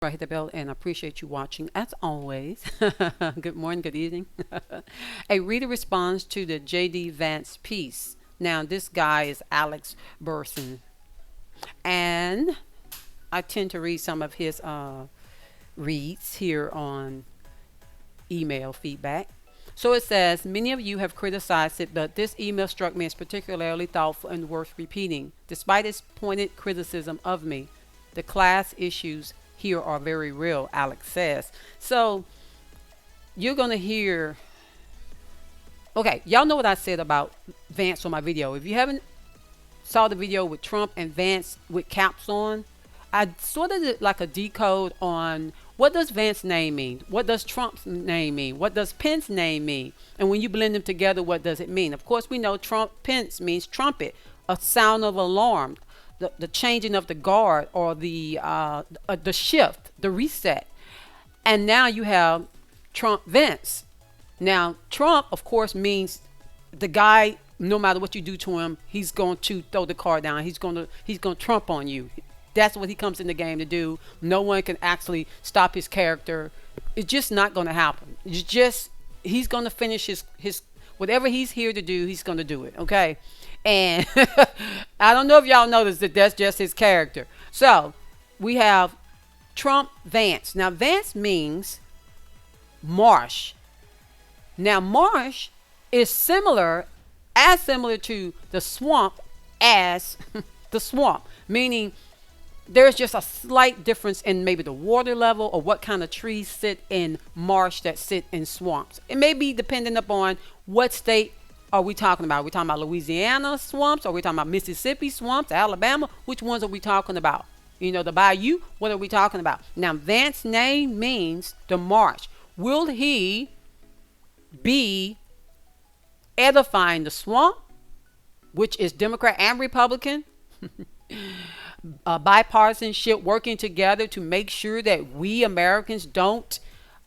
Hit the bell and I appreciate you watching as always. Good morning, good evening. A reader responds to the J.D. Vance piece. Now, this guy is Alex Burson, and I tend to read some of his reads here on email feedback. So it says, many of you have criticized it, but this email struck me as particularly thoughtful and worth repeating. Despite its pointed criticism of me, the class issues here are very real, Alex says. So you're going to hear, okay, y'all know what I said about Vance on my video. If you haven't saw the video with Trump and Vance with caps on, I sort of did like a decode on what does Vance's name mean? What does Trump's name mean? What does Pence's name mean? And when you blend them together, what does it mean? Of course, we know Pence means trumpet, a sound of alarm, the changing of the guard, or the shift, the reset. And now you have Trump Vance. Now, Trump, of course, means the guy, no matter what you do to him, he's going to throw the car down. He's going to trump on you. That's what he comes in the game to do. No one can actually stop his character. It's just not going to happen. It's just, he's going to finish his whatever he's here to do, he's going to do it. Okay. And I don't know if y'all noticed that that's just his character. So we have Trump Vance. Now, Vance means marsh. Now, marsh is similar to the swamp as the swamp, meaning there's just a slight difference in maybe the water level or what kind of trees sit in marsh that sit in swamps. It may be dependent upon what state are we talking about. Are we talking about Louisiana swamps? Are we talking about Mississippi swamps, Alabama? Which ones are we talking about? You know, the bayou, what are we talking about? Now, Vance's name means the marsh. Will he be edifying the swamp, which is Democrat and Republican? Bipartisanship, working together to make sure that we Americans don't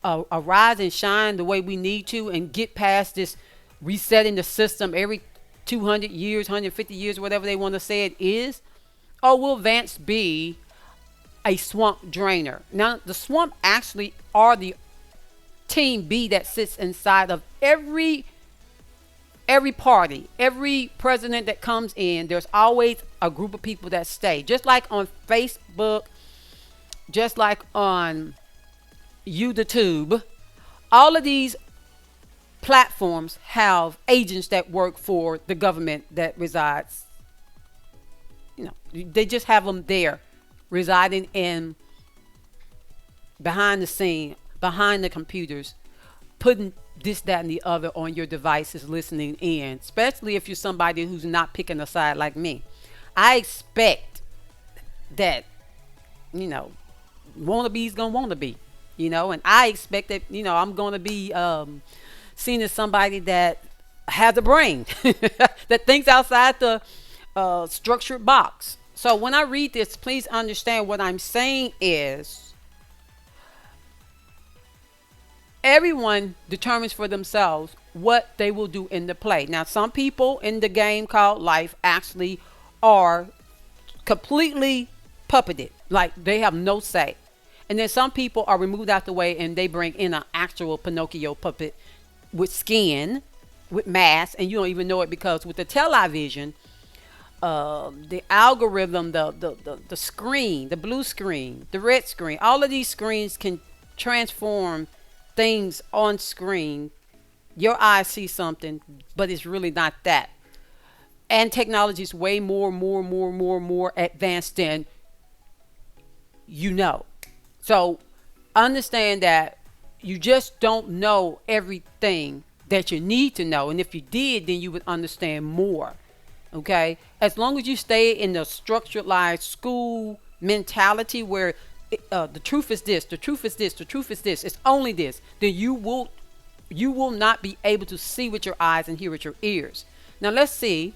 arise and shine the way we need to and get past this resetting the system every 200 years, 150 years, whatever they want to say it is? Or will Vance be a swamp drainer? Now, the swamp actually are the team B that sits inside of every party, every president that comes in. There's always a group of people that stay. Just like on Facebook, just like on YouTube, all of these platforms have agents that work for the government that resides. You know, they just have them there, residing in behind the scene, behind the computers, putting this, that, and the other on your devices, listening in, especially if you're somebody who's not picking a side like me. I expect that, you know, wannabe's gonna wanna be, you know, and I expect that, you know, I'm gonna be seen as somebody that has a brain, that thinks outside the structured box. So when I read this, please understand what I'm saying is, everyone determines for themselves what they will do in the play. Now, some people in the game called life actually are completely puppeted, like they have no say. And then some people are removed out the way and they bring in an actual Pinocchio puppet with skin, with mask, and you don't even know it, because with the television, the algorithm, the screen, the blue screen, the red screen, all of these screens can transform things on screen. Your eyes see something, but it's really not that. And technology is way more advanced than you know. So understand that you just don't know everything that you need to know. And if you did, then you would understand more. Okay? As long as you stay in the structured school mentality where the truth is this, the truth is this, the truth is this, it's only this, then you will not be able to see with your eyes and hear with your ears. Now let's see.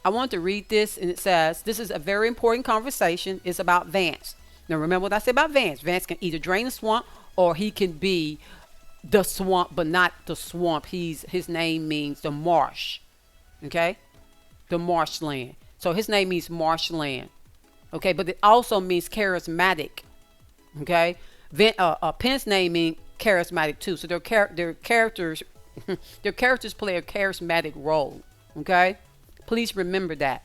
I want to read this, and it says, this is a very important conversation. It's about Vance. Now remember what I said about Vance. Vance can either drain the swamp or he can be the swamp, but not the swamp. His name means the marsh. Okay? The marshland. So his name means marshland. Okay, but it also means charismatic. Okay, Pence name means charismatic too. So their characters their characters play a charismatic role. Okay, please remember that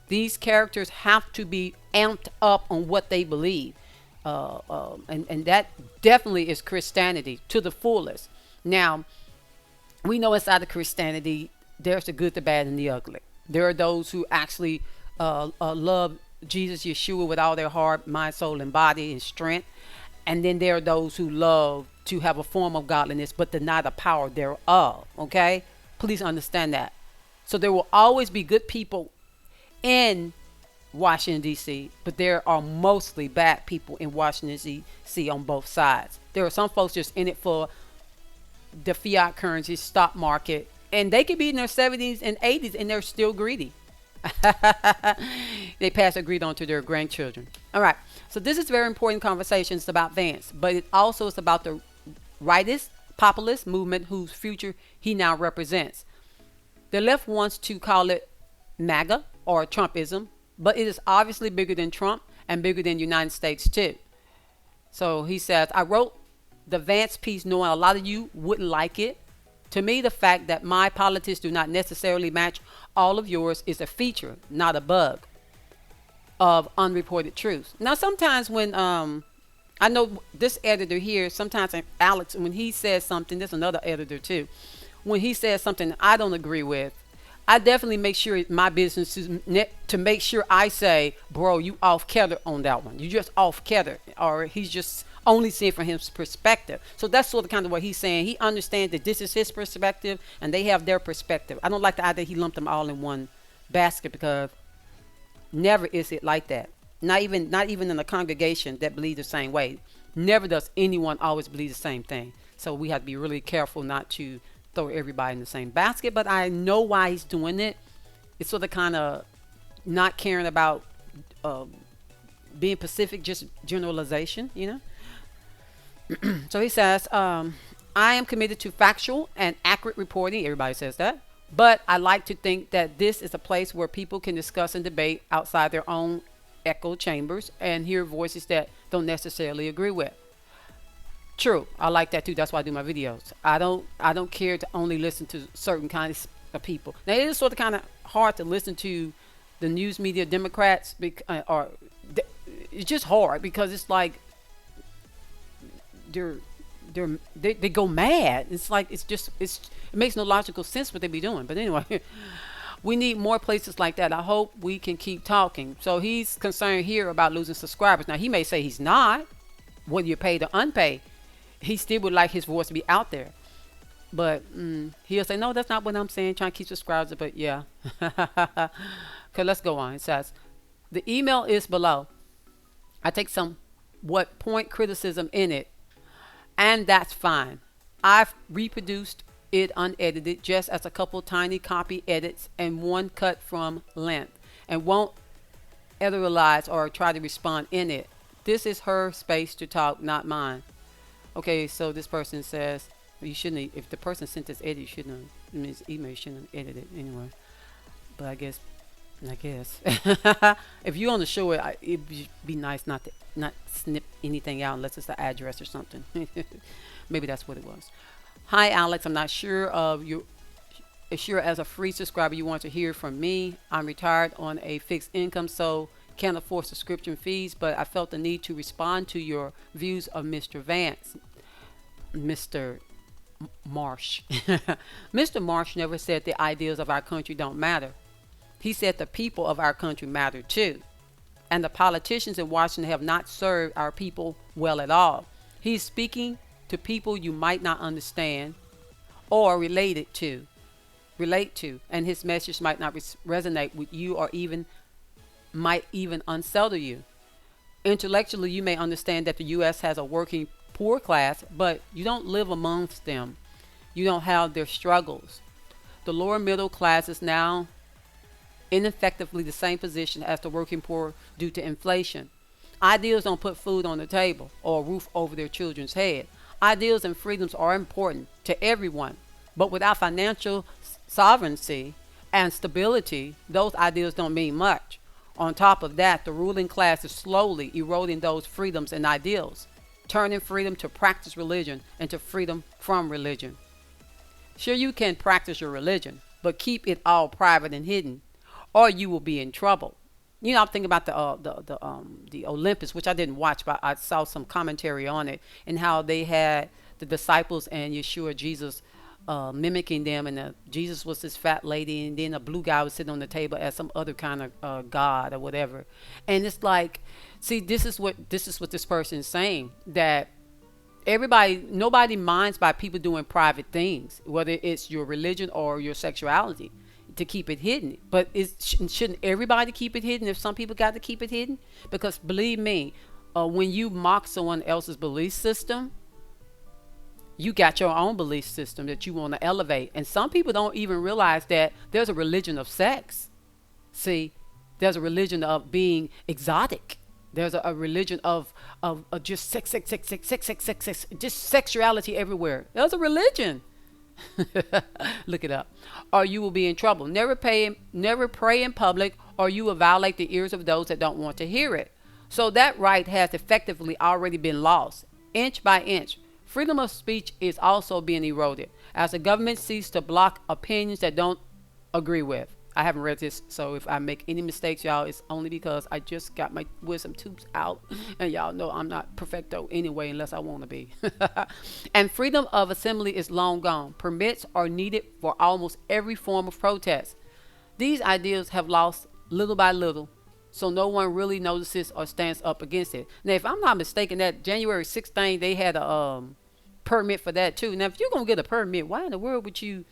these characters have to be amped up on what they believe, and that definitely is Christianity to the fullest. Now we know inside of Christianity there's the good, the bad, and the ugly. There are those who actually love Jesus, Yeshua, with all their heart, mind, soul, and body and strength. And then there are those who love to have a form of godliness but deny the power thereof. Okay? Please understand that. So there will always be good people in Washington, D.C., but there are mostly bad people in Washington, D.C. on both sides. There are some folks just in it for the fiat currency, stock market, and they could be in their 70s and 80s and they're still greedy. They pass their greed on to their grandchildren. All right. So this is very important conversations about Vance, but it also is about the rightist populist movement whose future he now represents. The left wants to call it MAGA or Trumpism, but it is obviously bigger than Trump and bigger than the United States too. So he says, I wrote the Vance piece knowing a lot of you wouldn't like it. To me, the fact that my politics do not necessarily match all of yours is a feature, not a bug of unreported truths. Now, sometimes when I know this editor here, sometimes Alex, when he says something, there's another editor too. When he says something I don't agree with, I definitely make sure my business is to make sure I say, bro, you off kilter on that one. You just off kilter, or he's just only seeing from his perspective. So that's sort of kind of what he's saying. He understands that this is his perspective and they have their perspective. I don't like the idea he lumped them all in one basket, because never is it like that. Not even in a congregation that believes the same way. Never does anyone always believe the same thing. So we have to be really careful not to throw everybody in the same basket. But I know why he's doing it. It's sort of kind of not caring about being Pacific, just generalization, you know. So he says, I am committed to factual and accurate reporting. Everybody says that. But I like to think that this is a place where people can discuss and debate outside their own echo chambers and hear voices that don't necessarily agree with. True. I like that too. That's why I do my videos. I don't care to only listen to certain kinds of people. Now, it is sort of kind of hard to listen to the news media Democrats, it's just hard because it's like they go mad. It's like it makes no logical sense what they be doing. But anyway, we need more places like that. I hope we can keep talking. So he's concerned here about losing subscribers. Now he may say he's not, whether you're paid or unpaid. He still would like his voice to be out there. But he'll say, no, that's not what I'm saying. Trying to keep subscribers. But yeah. Okay, let's go on. It says, the email is below. I take some point criticism in it, and that's fine. I've reproduced it unedited, just as a couple tiny copy edits and one cut from length, and won't editorialize or try to respond in it. This is her space to talk, not mine. Okay, so this person says, you shouldn't, if the person sent this edit, you shouldn't have, I mean, this email, you shouldn't have edited it anyway. But I guess if you want to show it, it'd be nice not snip anything out unless it's the address or something. Maybe that's what it was. Hi Alex, I'm not sure of you. Sure, as a free subscriber you want to hear from me. I'm retired on a fixed income, so can't afford subscription fees, but I felt the need to respond to your views of Mr. Vance. Mr. Marsh. Mr. Marsh never said the ideals of our country don't matter. He said the people of our country matter too. And the politicians in Washington have not served our people well at all. He's speaking to people you might not understand or relate to, and his message might not resonate with you, or might even unsettle you. Intellectually, you may understand that the U.S. has a working poor class, but you don't live amongst them. You don't have their struggles. The lower middle class is now ineffectively the same position as the working poor due to inflation. Ideals don't put food on the table or a roof over their children's head. Ideals and freedoms are important to everyone, but without financial sovereignty and stability, those ideals don't mean much. On top of that, the ruling class is slowly eroding those freedoms and ideals, turning freedom to practice religion into freedom from religion. Sure, you can practice your religion, but keep it all private and hidden, or you will be in trouble. You know, I'm thinking about the Olympus, which I didn't watch, but I saw some commentary on it and how they had the disciples and Yeshua Jesus mimicking them, and Jesus was this fat lady, and then a blue guy was sitting on the table as some other kind of god or whatever. And it's like, see, this is what this person is saying, that nobody minds by people doing private things, whether it's your religion or your sexuality, to keep it hidden. But shouldn't everybody keep it hidden if some people got to keep it hidden? Because believe me, when you mock someone else's belief system, you got your own belief system that you want to elevate. And some people don't even realize that there's a religion of sex. See, there's a religion of being exotic. There's a religion of just sex, just sexuality everywhere. There's a religion. Look it up. Or you will be in trouble. Never pray in public, or you will violate the ears of those that don't want to hear it. So that right has effectively already been lost, inch by inch. Freedom of speech is also being eroded as the government seeks to block opinions that don't agree with. I haven't read this, so if I make any mistakes, y'all, it's only because I just got my wisdom tubes out, and y'all know I'm not perfecto anyway unless I want to be. And freedom of assembly is long gone. Permits are needed for almost every form of protest. These ideas have lost little by little, so no one really notices or stands up against it. Now, if I'm not mistaken, that January 6th thing, they had a permit for that too. Now, if you're going to get a permit, why in the world would you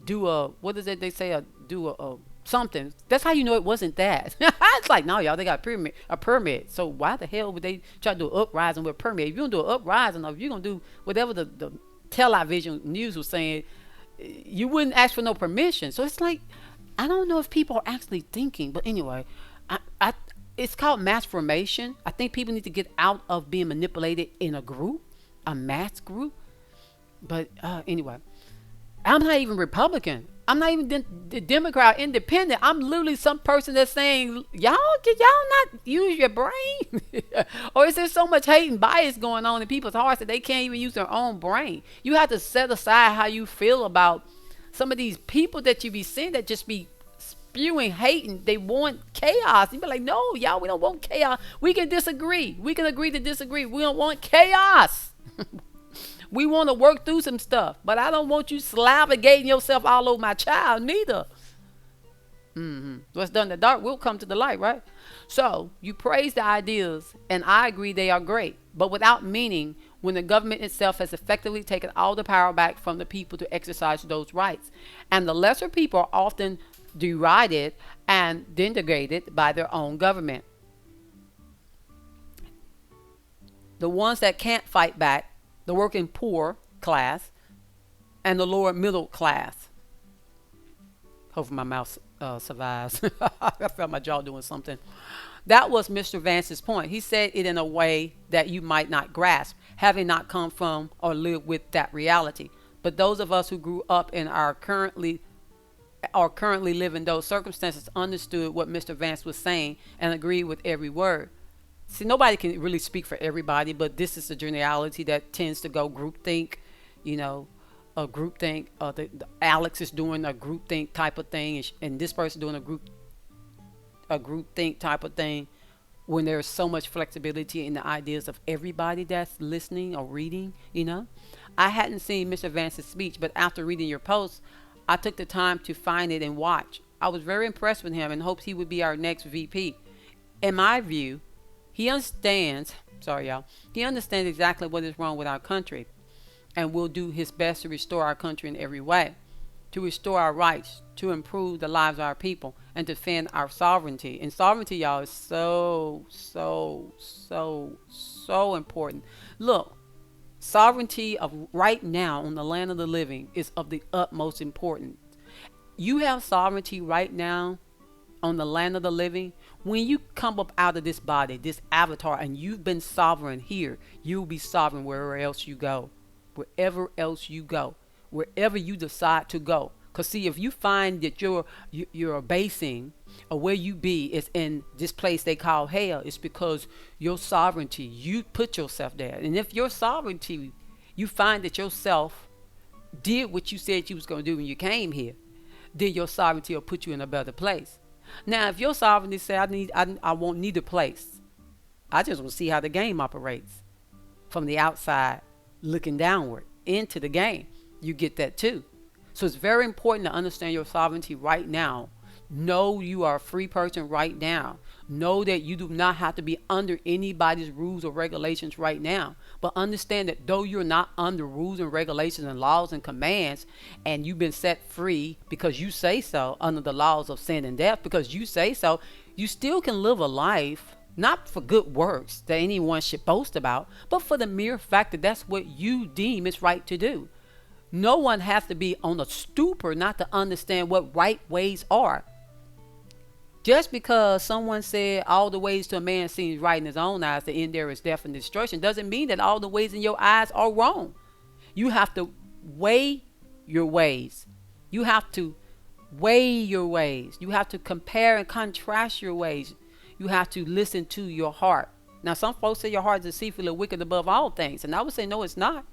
do what is it they say, do a something? That's how you know it wasn't that. It's like, no, y'all, they got a permit. So why the hell would they try to do an uprising with a permit? If you're going to do an uprising, or if you're going to do whatever the television news was saying, you wouldn't ask for no permission. So it's like, I don't know if people are actually thinking, but anyway, it's called mass formation. I think people need to get out of being manipulated in a group, a mass group. But anyway, I'm not even Republican. I'm not even the Democrat, independent. I'm literally some person that's saying, did y'all not use your brain? Or is there so much hate and bias going on in people's hearts that they can't even use their own brain? You have to set aside how you feel about some of these people that you be seeing that just be spewing hate, and they want chaos. You be like, no, y'all, we don't want chaos. We can disagree. We can agree to disagree. We don't want chaos. We want to work through some stuff, but I don't want you salivating yourself all over my child neither. What's done in the dark will come to the light, right? So you praise the ideas, and I agree they are great, but without meaning when the government itself has effectively taken all the power back from the people to exercise those rights. And the lesser people are often derided and denigrated by their own government. The ones that can't fight back, the working poor class, and the lower middle class. Hopefully my mouth survives. I felt my jaw doing something. That was Mr. Vance's point. He said it in a way that you might not grasp, having not come from or lived with that reality. But those of us who grew up and are currently live in those circumstances understood what Mr. Vance was saying and agreed with every word. See, nobody can really speak for everybody, but this is a generality that tends to go groupthink, a groupthink. Alex is doing a groupthink type of thing, and this person doing a groupthink type of thing, when there's so much flexibility in the ideas of everybody that's listening or reading. I hadn't seen Mr. Vance's speech, but after reading your post, I took the time to find it and watch. I was very impressed with him and hoped he would be our next VP. In my view, he understands exactly what is wrong with our country and will do his best to restore our country in every way, to restore our rights, to improve the lives of our people, and defend our sovereignty. And sovereignty, y'all, is so important. Look, sovereignty of right now on the land of the living is of the utmost importance. You have sovereignty right now on the land of the living. When you come up out of this body, this avatar, and you've been sovereign here, you'll be sovereign wherever else you go. Wherever else you go. Wherever you decide to go. Because see, if you find that you're basing or where you be is in this place they call hell, it's because your sovereignty, you put yourself there. And if your sovereignty, you find that yourself did what you said you was going to do when you came here, then your sovereignty will put you in a better place. Now, if your sovereignty say, I won't need a place, I just want to see how the game operates from the outside, looking downward into the game. You get that too. So it's very important to understand your sovereignty right now. Know you are a free person right now. Know that you do not have to be under anybody's rules or regulations right now. But understand that though you're not under rules and regulations and laws and commands, and you've been set free because you say so under the laws of sin and death, because you say so, you still can live a life not for good works that anyone should boast about, but for the mere fact that that's what you deem is right to do. No one has to be on a stupor not to understand what right ways are. Just because someone said all the ways to a man seems right in his own eyes, the end there is death and destruction, doesn't mean that all the ways in your eyes are wrong. You have to weigh your ways. You have to weigh your ways. You have to compare and contrast your ways. You have to listen to your heart. Now, some folks say your heart is deceitful and wicked above all things. And I would say, no, it's not.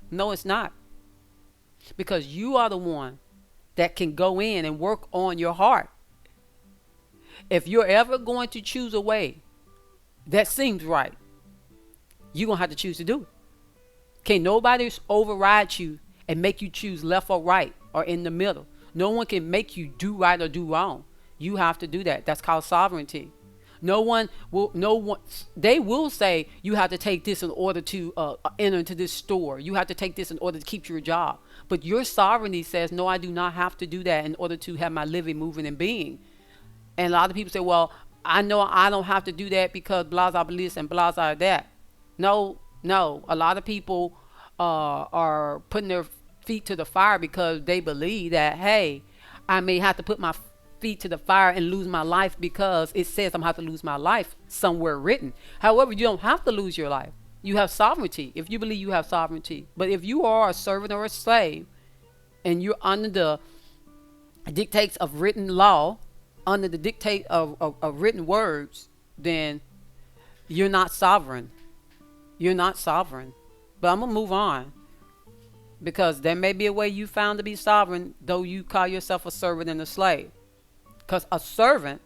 No, it's not. Because you are the one that can go in and work on your heart. If you're ever going to choose a way that seems right, you're going to have to choose to do it. Can't nobody override you and make you choose left or right or in the middle. No one can make you do right or do wrong. You have to do that. That's called sovereignty. They will say you have to take this in order to enter into this store. You have to take this in order to keep your job. But your sovereignty says, no, I do not have to do that in order to have my living, moving, and being. And a lot of people say, well, I know I don't have to do that because blah, blah, blah, this and blah, blah, that. No. A lot of people are putting their feet to the fire because they believe that, hey, I may have to put my feet to the fire and lose my life because it says I'm going to have to lose my life somewhere written. However, you don't have to lose your life. You have sovereignty if you believe you have sovereignty. But if you are a servant or a slave and you're under the dictates of written law, under the dictate of written words, then you're not sovereign. You're not sovereign. But I'm going to move on, because there may be a way you found to be sovereign, though you call yourself a servant and a slave. Because a servant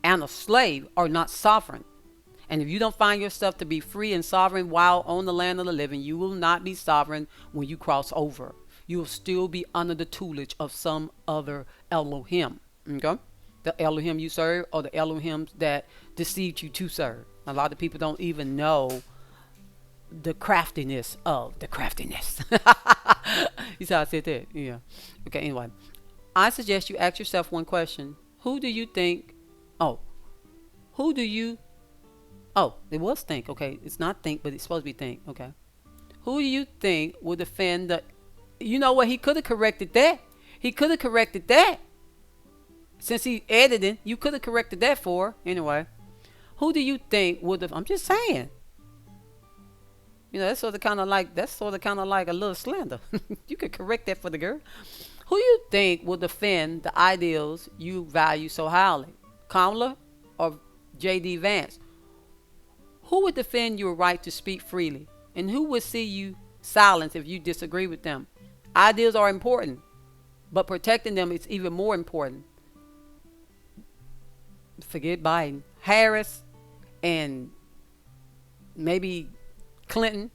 and a slave are not sovereign. And if you don't find yourself to be free and sovereign while on the land of the living, you will not be sovereign when you cross over. You will still be under the tutelage of some other Elohim. Okay? The Elohim you serve, or the Elohim that deceived you to serve. A lot of people don't even know the craftiness of the craftiness. You see how I said that? Yeah. Okay, anyway. I suggest you ask yourself one question. Who do you think? Oh, it was think. Okay, it's not think, but it's supposed to be think. Okay. Who do you think will defend the? You know what? He could have corrected that. Since he edited, you could have corrected that for. Anyway, who do you think would have? I'm just saying. You know, that's sort of kind of like a little slander. You could correct that for the girl. Who you think will defend the ideals you value so highly? Kamala or J.D. Vance? Who would defend your right to speak freely? And who would see you silence if you disagree with them? Ideals are important, but protecting them is even more important. Forget Biden. Harris and maybe Clinton,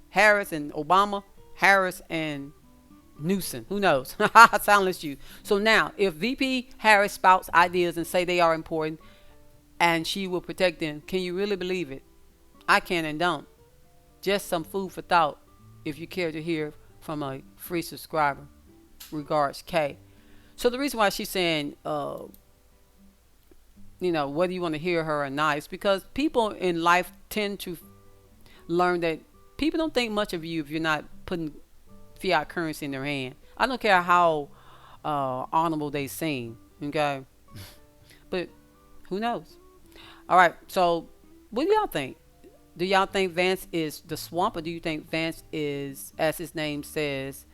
Harris and Obama, Harris and Newsom, who knows? I silenced you. So now, if VP Harris spouts ideas and say they are important and she will protect them, can you really believe it? I can and don't. Just some food for thought if you care to hear from a free subscriber. Regards, K. So the reason why she's saying, whether you want to hear her or not, is because people in life tend to learn that people don't think much of you if you're not putting fiat currency in their hand. I don't care how honorable they seem, okay? But who knows? All right, so what do y'all think? Do y'all think Vance is the swamp, or do you think Vance is, as his name says,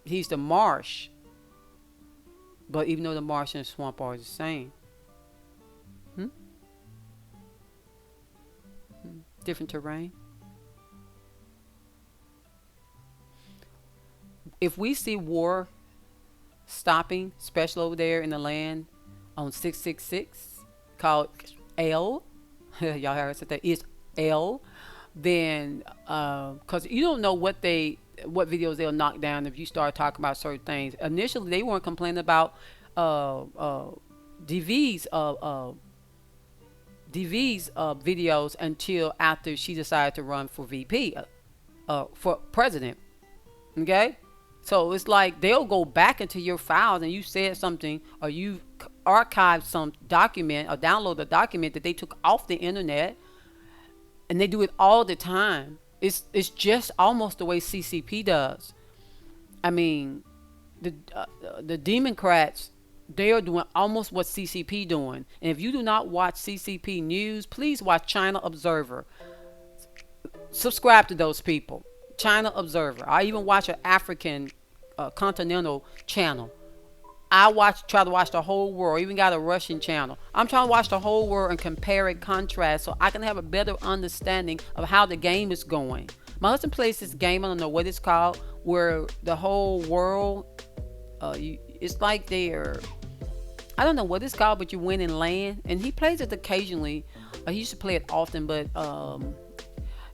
He's the marsh, but even though the marsh and the swamp are the same, hmm? Different terrain. If we see war stopping, especially over there in the land on 666, called L, y'all heard I said that is L, then because you don't know what videos they'll knock down if you start talking about certain things. Initially, they weren't complaining about uh, uh, DV's videos until after she decided to run for VP, for president. Okay, so it's like they'll go back into your files and you said something or you archived some document or download a document that they took off the internet, and they do it all the time. It's just almost the way CCP does. I mean, the Democrats, they are doing almost what CCP doing. And if you do not watch CCP news, please watch China Observer. Subscribe to those people. China Observer. I even watch an African continental channel. Try to watch the whole world. Even got a Russian channel. I'm trying to watch the whole world and compare and contrast so I can have a better understanding of how the game is going. My husband plays this game, I don't know what it's called, where the whole world, it's like they're, I don't know what it's called, but you win in land. And he plays it occasionally. He used to play it often, but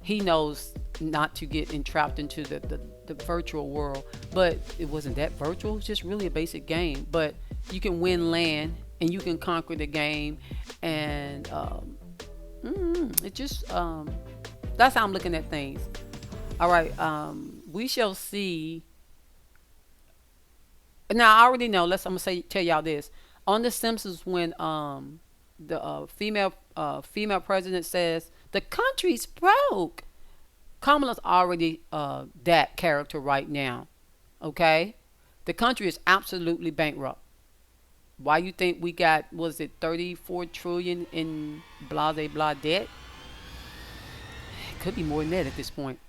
he knows not to get entrapped into the virtual world. But it wasn't that virtual. It was just really a basic game. But you can win land and you can conquer the game. And it just, that's how I'm looking at things. All right. We shall see. Now, I already know. I'm going to tell y'all this. On The Simpsons, when the female president says, the country's broke. Kamala's already that character right now. Okay? The country is absolutely bankrupt. Why you think we got, was it 34 trillion in blah blah debt? It could be more than that at this point.